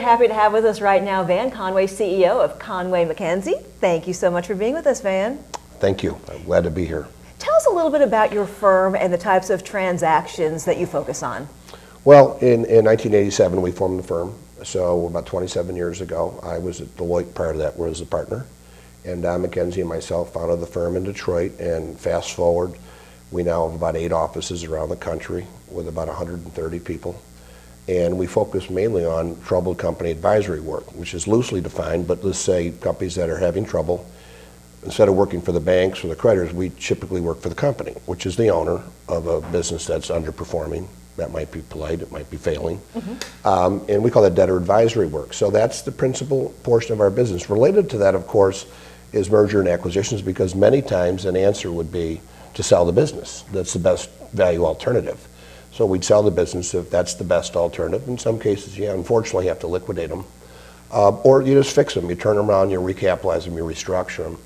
happy to have with us right now Van Conway, CEO of Conway MacKenzie. Thank you so much for being with us, Van. Thank you. I'm glad to be here. Tell us a little bit about your firm and the types of transactions that you focus on. Well, in 1987, we formed the firm. So about 27 years ago, I was at Deloitte. Prior to that, was a partner. And Don MacKenzie and myself founded the firm in Detroit. And fast forward, we now have about 8 offices around the country with about 130 people. And we focus mainly on troubled company advisory work, which is loosely defined, but let's say companies that are having trouble. Instead of working for the banks or the creditors, we typically work for the company, which is the owner of a business that's underperforming. That might be polite, it might be failing. And we call that debtor advisory work. So that's the principal portion of our business. Related to that, of course, is merger and acquisitions, because many times an answer would be to sell the business. That's the best value alternative. So we'd sell the business if that's the best alternative. In some cases, yeah, unfortunately, you have to liquidate them. Or you just fix them. You turn them around, you recapitalize them, you restructure them.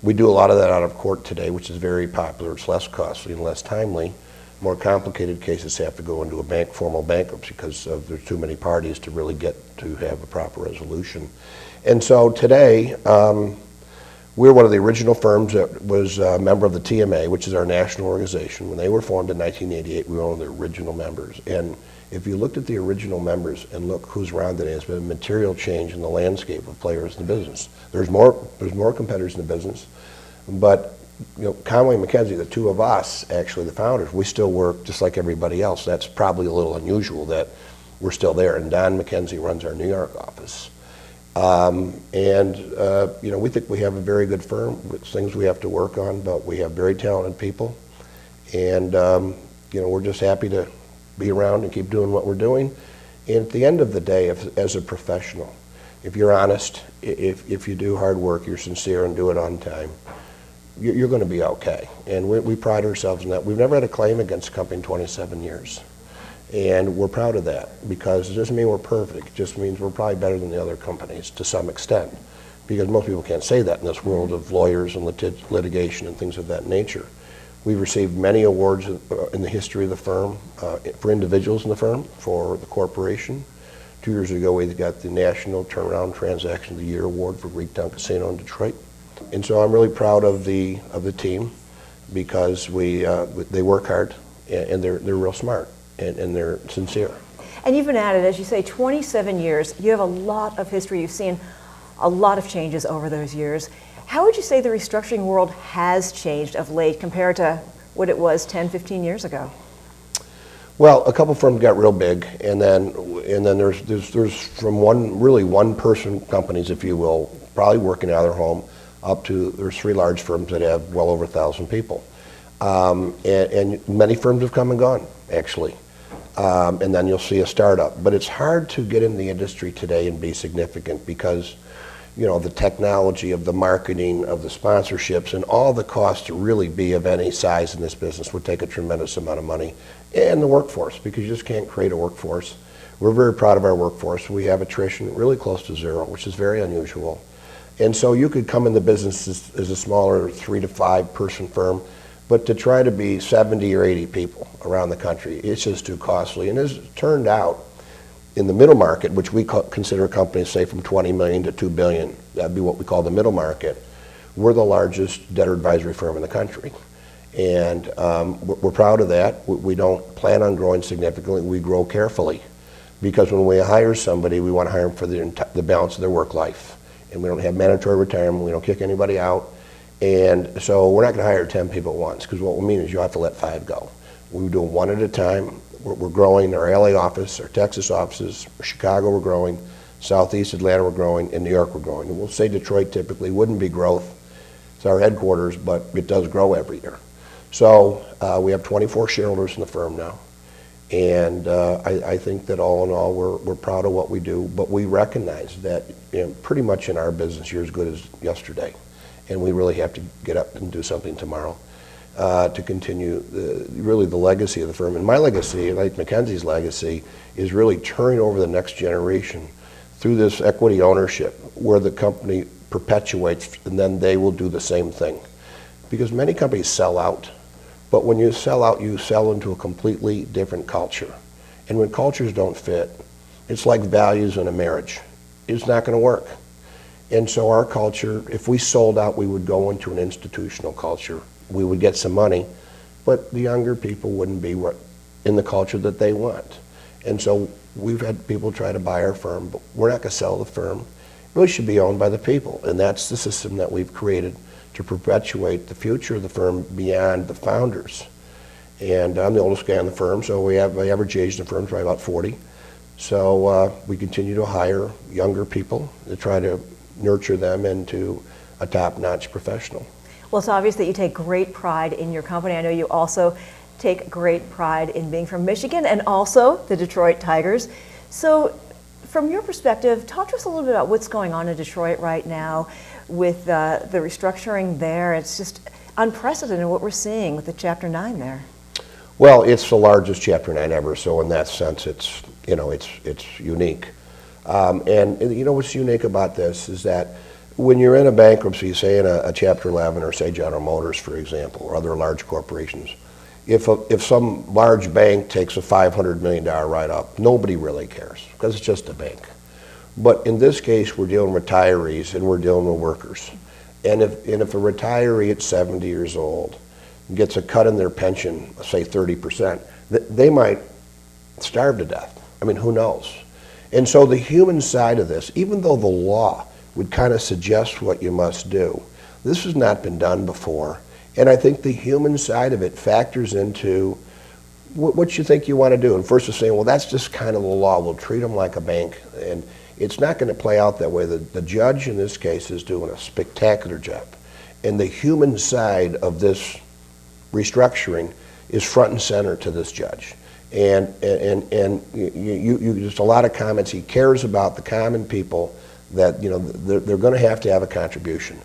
We do a lot of that out of court today, which is very popular. It's less costly and less timely. More complicated cases have to go into a formal bankruptcy because there's too many parties to really get to have a proper resolution. And so today, we're one of the original firms that was a member of the TMA, which is our national organization. When they were formed in 1988, we were one of the original members. And if you looked at the original members and look who's around today, there's been a material change in the landscape of players in the business. There's more competitors in the business, but Conway MacKenzie, the two of us, actually the founders, we still work just like everybody else. That's probably a little unusual that we're still there. And Don MacKenzie runs our New York office. We think we have a very good firm with things we have to work on, but we have very talented people. And, we're just happy to be around and keep doing what we're doing. And at the end of the day, as a professional, if you're honest, if you do hard work, you're sincere and do it on time, you're going to be okay. And we pride ourselves in that. We've never had a claim against a company in 27 years. And we're proud of that, because it doesn't mean we're perfect. It just means we're probably better than the other companies to some extent, because most people can't say that in this world of lawyers and litigation and things of that nature. We've received many awards in the history of the firm, for individuals in the firm, for the corporation. 2 years ago, we got the National Turnaround Transaction of the Year Award for Greektown Casino in Detroit. And so I'm really proud of the team, because they work hard and they're real smart and they're sincere. And you've been at it, as you say, 27 years. You have a lot of history. You've seen a lot of changes over those years. How would you say the restructuring world has changed of late compared to what it was 10, 15 years ago? Well, a couple firms got real big, and then there's from one person companies, if you will, probably working out of their home, up to there's 3 large firms that have well over 1,000 people. And many firms have come and gone, actually. And then you'll see a startup. But it's hard to get in the industry today and be significant, because the technology of the marketing, of the sponsorships, and all the costs to really be of any size in this business would take a tremendous amount of money. And the workforce, because you just can't create a workforce. We're very proud of our workforce. We have attrition really close to 0, which is very unusual. And so you could come in the business as a smaller 3 to 5 person firm, but to try to be 70 or 80 people around the country, it's just too costly. And as it turned out, in the middle market, which we consider companies, say, from 20 million to 2 billion, that'd be what we call the middle market, we're the largest debtor advisory firm in the country. And we're proud of that. We don't plan on growing significantly. We grow carefully, because when we hire somebody, we want to hire them for the balance of their work life. And we don't have mandatory retirement. We don't kick anybody out. And so we're not going to hire 10 people at once, because what we mean is you have to let 5 go. We do them one at a time. We're growing our LA office, our Texas offices, Chicago we're growing, Southeast Atlanta we're growing, and New York we're growing. And we'll say Detroit typically wouldn't be growth. It's our headquarters, but it does grow every year. So we have 24 shareholders in the firm now. And I think that all in all, we're proud of what we do, but we recognize that pretty much in our business, you're as good as yesterday. And we really have to get up and do something tomorrow to continue really the legacy of the firm. And my legacy, like MacKenzie's legacy, is really turning over the next generation through this equity ownership, where the company perpetuates, and then they will do the same thing. Because many companies sell out, but when you sell out, you sell into a completely different culture. And when cultures don't fit, it's like values in a marriage. is not going to work. And so our culture, if we sold out, we would go into an institutional culture. We would get some money, but the younger people wouldn't be in the culture that they want. And so we've had people try to buy our firm, but we're not going to sell the firm. It really should be owned by the people, and that's the system that we've created to perpetuate the future of the firm beyond the founders. And I'm the oldest guy in the firm, so we have the average age in the firm is probably about 40. So we continue to hire younger people to try to nurture them into a top-notch professional. Well, it's obvious that you take great pride in your company. I know you also take great pride in being from Michigan and also the Detroit Tigers. So from your perspective, talk to us a little bit about what's going on in Detroit right now with the restructuring there. It's just unprecedented what we're seeing with the Chapter 9 there. Well, it's the largest Chapter 9 ever, so in that sense, it's unique. And you know what's unique about this is that when you're in a bankruptcy, say in a Chapter 11 or say General Motors, for example, or other large corporations, if some large bank takes a $500 million write-up, nobody really cares because it's just a bank. But in this case, we're dealing with retirees and we're dealing with workers. And if a retiree at 70 years old gets a cut in their pension, say 30%, they might starve to death. I mean, who knows? And so the human side of this, even though the law would kind of suggest what you must do, this has not been done before. And I think the human side of it factors into what you think you want to do. And first is saying, well, that's just kind of the law. We'll treat them like a bank. And it's not going to play out that way. The judge in this case is doing a spectacular job. And the human side of this restructuring is front and center to this judge. And you just a lot of comments. He cares about the common people that, you know, they're going to have a contribution.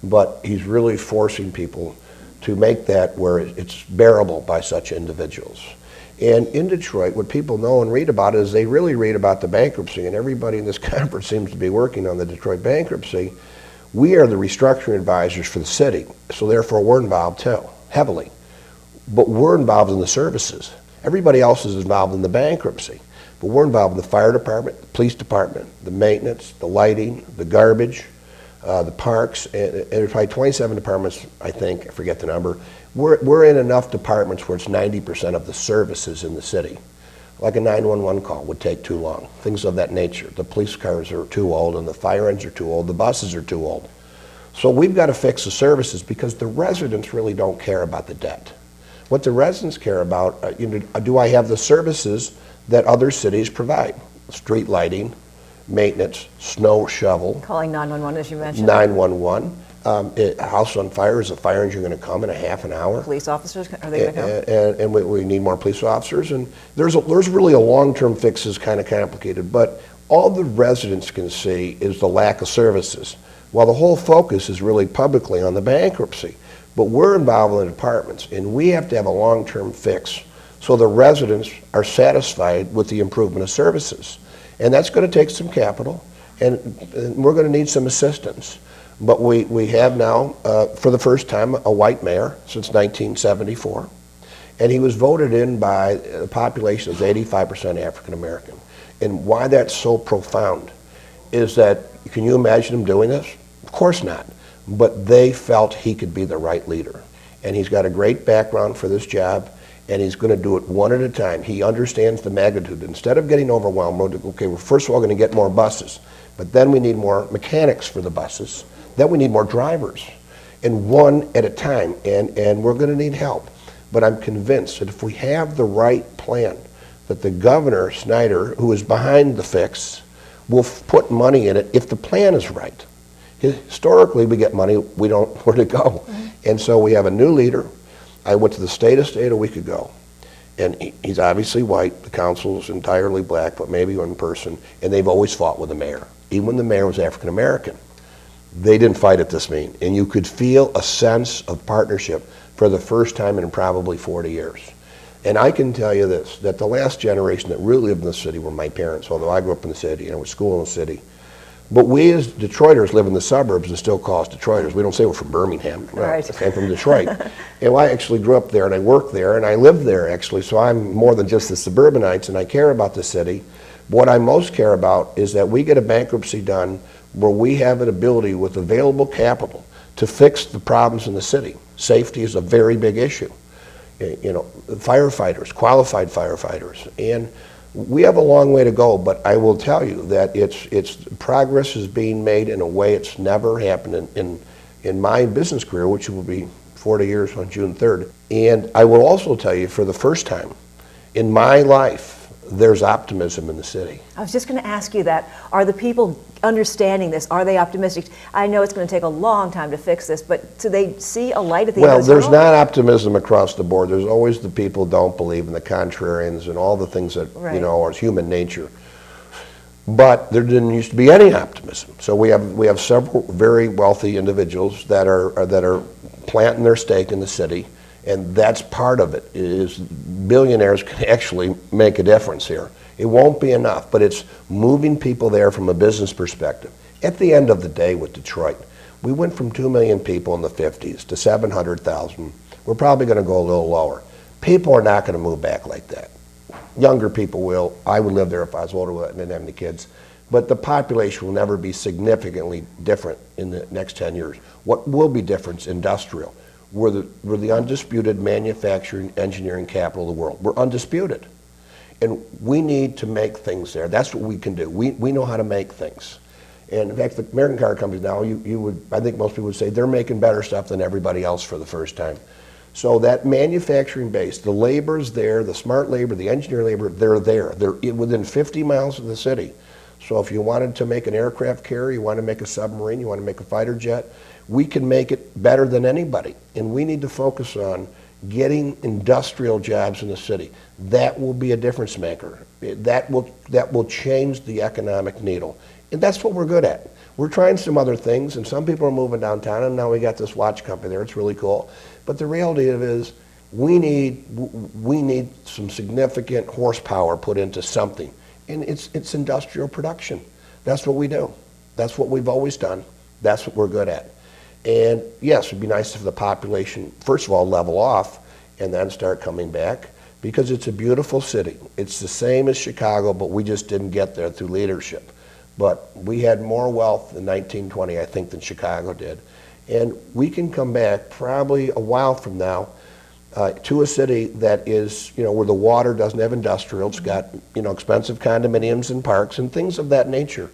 But he's really forcing people to make that where it's bearable by such individuals. And in Detroit, what people know and read about is they really read about the bankruptcy, and everybody in this conference seems to be working on the Detroit bankruptcy. We are the restructuring advisors for the city, so therefore we're involved too, heavily. But we're involved in the services. Everybody else is involved in the bankruptcy. But we're involved in the fire department, the police department, the maintenance, the lighting, the garbage, the parks, and there's probably 27 departments, I think, I forget the number. We're in enough departments where it's 90% of the services in the city. Like a 911 call would take too long, things of that nature. The police cars are too old and the fire engines are too old, the buses are too old. So we've got to fix the services because the residents really don't care about the debt. What the residents care about, do I have the services that other cities provide? Street lighting, maintenance, snow shovel. Calling 911, as you mentioned. 911. House on fire, is the fire engine going to come in a half an hour? Police officers, are they going to come? And we need more police officers. And there's really a long-term fix is kind of complicated, but all the residents can see is the lack of services. While the whole focus is really publicly on the bankruptcy. But we're involved in the departments, and we have to have a long-term fix so the residents are satisfied with the improvement of services. And that's going to take some capital, and we're going to need some assistance. But we have now, for the first time, a white mayor since 1974. And he was voted in by a population that's 85% African American. And why that's so profound is that, can you imagine him doing this? Of course not. But they felt he could be the right leader. And he's got a great background for this job, and he's going to do it one at a time. He understands the magnitude. Instead of getting overwhelmed, okay, we're first of all going to get more buses, but then we need more mechanics for the buses. Then we need more drivers, and one at a time, and we're going to need help. But I'm convinced that if we have the right plan, that the governor, Snyder, who is behind the fix, will put money in it if the plan is right. Historically, we get money, we don't know where to go. Mm-hmm. And so we have a new leader. I went to the state a week ago, and he's obviously white. The council's entirely black, but maybe one person, and they've always fought with the mayor. Even when the mayor was African American, they didn't fight at this meeting. And you could feel a sense of partnership for the first time in probably 40 years. And I can tell you this, that the last generation that really lived in the city were my parents, although I grew up in the city, and I went to school in the city. But we as Detroiters live in the suburbs and still call us Detroiters. We don't say we're from Birmingham. Right. I'm from Detroit. And I actually grew up there and I worked there and I lived there actually, so I'm more than just the suburbanites and I care about the city. What I most care about is that we get a bankruptcy done where we have an ability with available capital to fix the problems in the city. Safety is a very big issue. You know, firefighters, qualified firefighters, and we have a long way to go, but I will tell you that it's progress is being made in a way it's never happened in my business career, which will be 40 years on June 3rd. And I will also tell you, for the first time in my life, there's optimism in the city. I was just going to ask you that. Are the people understanding this? Are they optimistic? I know it's going to take a long time to fix this, but do they see a light at the end of the tunnel? Well, there's not optimism across the board. There's always the people who don't believe, and the contrarians, and all the things that, right, you know, are human nature. But there didn't used to be any optimism. So we have several very wealthy individuals that are planting their stake in the city. And that's part of it, is billionaires can actually make a difference here. It won't be enough, but it's moving people there from a business perspective. At the end of the day with Detroit, we went from 2 million people in the 50s to 700,000. We're probably going to go a little lower. People are not going to move back like that. Younger people will. I would live there if I was older and didn't have any kids. But the population will never be significantly different in the next 10 years. What will be different is industrial. We're the undisputed manufacturing, engineering capital of the world. We're undisputed. And we need to make things there. That's what we can do. We know how to make things. And in fact, the American car companies now, I think most people would say they're making better stuff than everybody else for the first time. So that manufacturing base, the labor's there, the smart labor, the engineer labor, they're there. They're within 50 miles of the city. So if you wanted to make an aircraft carrier, you want to make a submarine, you want to make a fighter jet, we can make it better than anybody. And we need to focus on getting industrial jobs in the city. That will be a difference maker. That will change the economic needle. And that's what we're good at. We're trying some other things, and some people are moving downtown, and now we got this watch company there. It's really cool. But the reality of it is we need some significant horsepower put into something. And it's industrial production. That's what we do. That's what we've always done. That's what we're good at. And yes, it'd be nice if the population, first of all, level off and then start coming back, because it's a beautiful city. It's the same as Chicago, but we just didn't get there through leadership. But we had more wealth in 1920, I think, than Chicago did. And we can come back probably a while from now to a city that is, you know, where the water doesn't have industrial. It's got, you know, expensive condominiums and parks and things of that nature.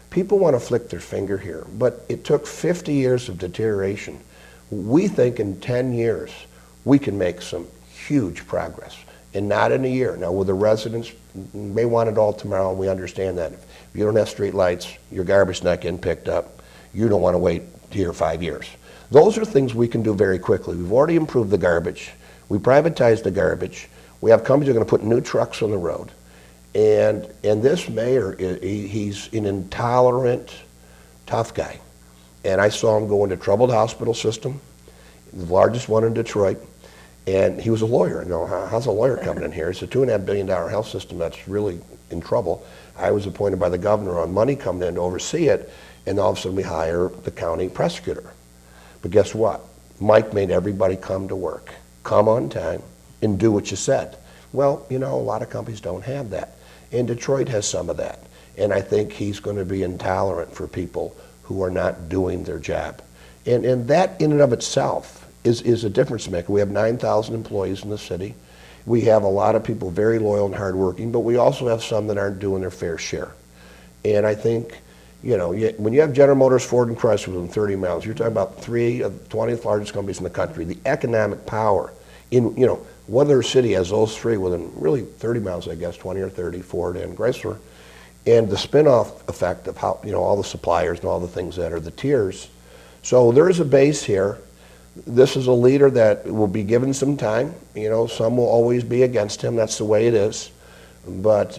People want to flick their finger here, but it took 50 years of deterioration. We think in 10 years we can make some huge progress, and not in a year. Now, with the residents, may want it all tomorrow, and we understand that. If you don't have street lights, your garbage not getting picked up, you don't want to wait here 5 years. Those are things we can do very quickly. We've already improved the garbage. We privatized the garbage. We have companies that are going to put new trucks on the road. And this mayor, he's an intolerant, tough guy. And I saw him go into troubled hospital system, the largest one in Detroit. And he was a lawyer. You know, how's a lawyer coming in here? It's a $2.5 billion health system that's really in trouble. I was appointed by the governor on money coming in to oversee it, and all of a sudden we hire the county prosecutor. But guess what? Mike made everybody come to work, come on time, and do what you said. Well, you know, a lot of companies don't have that. And Detroit has some of that. And I think he's going to be intolerant for people who are not doing their job. And that in and of itself is a difference maker. We have 9,000 employees in the city. We have a lot of people very loyal and hardworking, but we also have some that aren't doing their fair share. And I think, you know, when you have General Motors, Ford, and Chrysler within 30 miles, you're talking about 3 of the 20th largest companies in the country. The economic power in, you know, one other city has those 3 within really 30 miles, I guess, 20 or 30, Ford and Chrysler. And the spin-off effect of how, you know, all the suppliers and all the things that are the tiers. So there is a base here. This is a leader that will be given some time. You know, some will always be against him. That's the way it is. But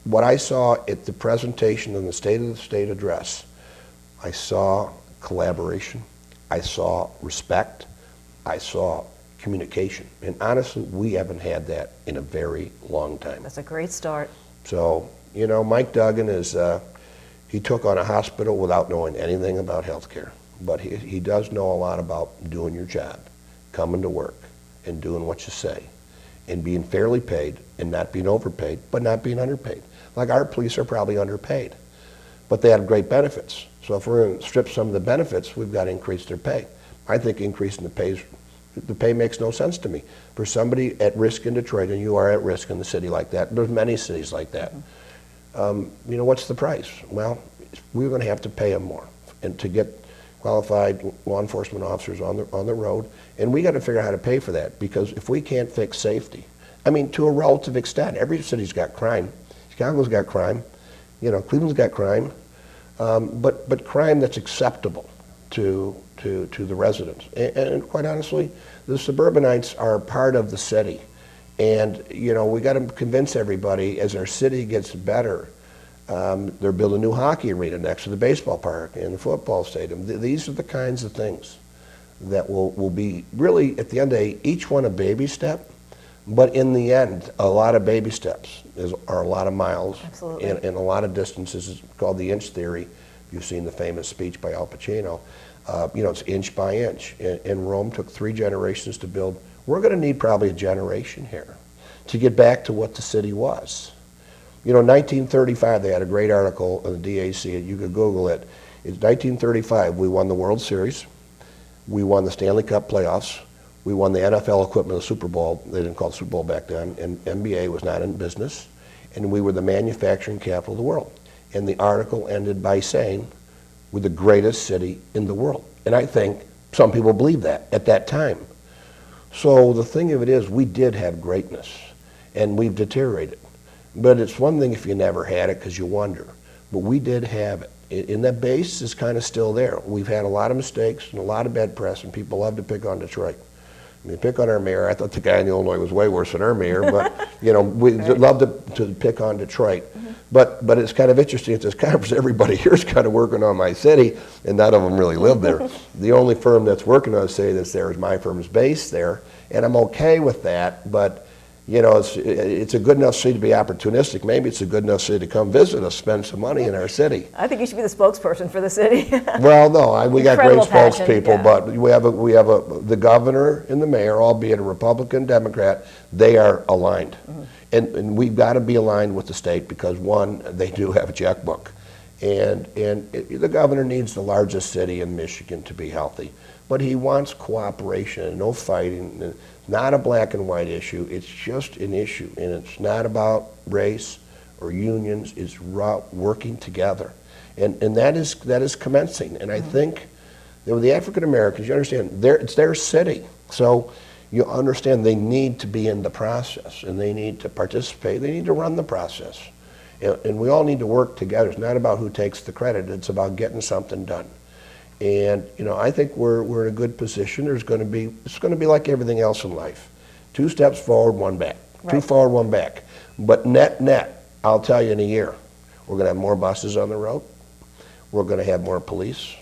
what I saw at the presentation in the State of the State address, I saw collaboration. I saw respect. I saw communication. And honestly, we haven't had that in a very long time. That's a great start. So, you know, Mike Duggan is, he took on a hospital without knowing anything about healthcare. But he does know a lot about doing your job, coming to work, and doing what you say. and being fairly paid and not being overpaid, but not being underpaid. Like our police are probably underpaid, but they have great benefits. So if we're going to strip some of the benefits, we've got to increase their pay. I think increasing the pay makes no sense to me. For somebody at risk in Detroit, and you are at risk in the city like that, there's many cities like that. What's the price? Well, we're going to have to pay them more, and to get qualified law enforcement officers on the road, and we got to figure out how to pay for that, because if we can't fix safety, I mean, to a relative extent, every city's got crime. Chicago's got crime, Cleveland's got crime, but crime that's acceptable to the residents. And quite honestly, the suburbanites are part of the city, and we got to convince everybody as our city gets better. They're building a new hockey arena next to the baseball park and the football stadium. These are the kinds of things that will be really, at the end of the day, each one a baby step, but in the end, a lot of baby steps are a lot of miles. Absolutely. And a lot of distances. It's called the inch theory. You've seen the famous speech by Al Pacino. It's inch by inch. And Rome took 3 generations to build. We're going to need probably a generation here to get back to what the city was. 1935, they had a great article in the DAC, you could Google it. It's 1935, we won the World Series, we won the Stanley Cup playoffs, we won the NFL equipment of the Super Bowl. They didn't call it Super Bowl back then, and NBA was not in business, and we were the manufacturing capital of the world. And the article ended by saying, we're the greatest city in the world. And I think some people believed that at that time. So the thing of it is, we did have greatness, and we've deteriorated. But it's one thing if you never had it, because you wonder. But we did have it. And that base is kind of still there. We've had a lot of mistakes and a lot of bad press, and people love to pick on Detroit. Pick on our mayor. I thought the guy in Illinois was way worse than our mayor, but we love to pick on Detroit. Mm-hmm. But it's kind of interesting at this conference, everybody here is kind of working on my city, and none of them really live there. The only firm that's working on a city that's there is my firm's based there, and I'm okay with that, but it's a good enough city to be opportunistic. Maybe it's a good enough city to come visit us, spend some money in our city. I think you should be the spokesperson for the city. Well, no, we got great spokespeople, yeah. But we have the governor and the mayor, albeit a Republican, Democrat, they are aligned. Mm-hmm. And we've got to be aligned with the state because, one, they do have a checkbook. And the governor needs the largest city in Michigan to be healthy. But he wants cooperation and no fighting. Not a black and white issue, it's just an issue. And it's not about race or unions, it's about working together. And that is commencing. And I think that with the African Americans, you understand, it's their city. So you understand they need to be in the process and they need to participate, they need to run the process. And we all need to work together. It's not about who takes the credit, it's about getting something done. And I think we're in a good position. It's going to be like everything else in life. 2 steps forward, 1 back. Right. 2 forward, 1 back. But net, I'll tell you in a year, we're going to have more buses on the road. We're going to have more police.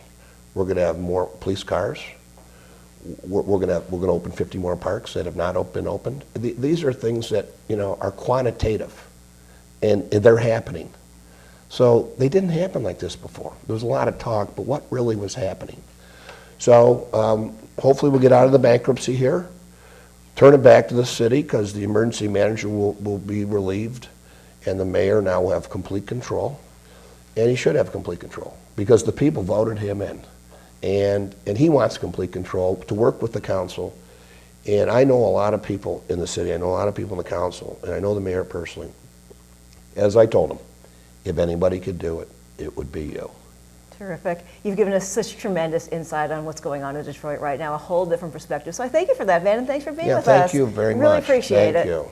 We're going to have more police cars. We're going to open 50 more parks that have not been opened. These are things that are quantitative, and they're happening. So they didn't happen like this before. There was a lot of talk, but what really was happening? So hopefully we'll get out of the bankruptcy here, turn it back to the city because the emergency manager will be relieved and the mayor now will have complete control. And he should have complete control because the people voted him in. And he wants complete control to work with the council. And I know a lot of people in the city. I know a lot of people in the council, and I know the mayor personally. As I told him, if anybody could do it, it would be you. Terrific. You've given us such tremendous insight on what's going on in Detroit right now, a whole different perspective. So I thank you for that, Van, and thanks for being with us. Thank you very much. Really appreciate it. Thank you.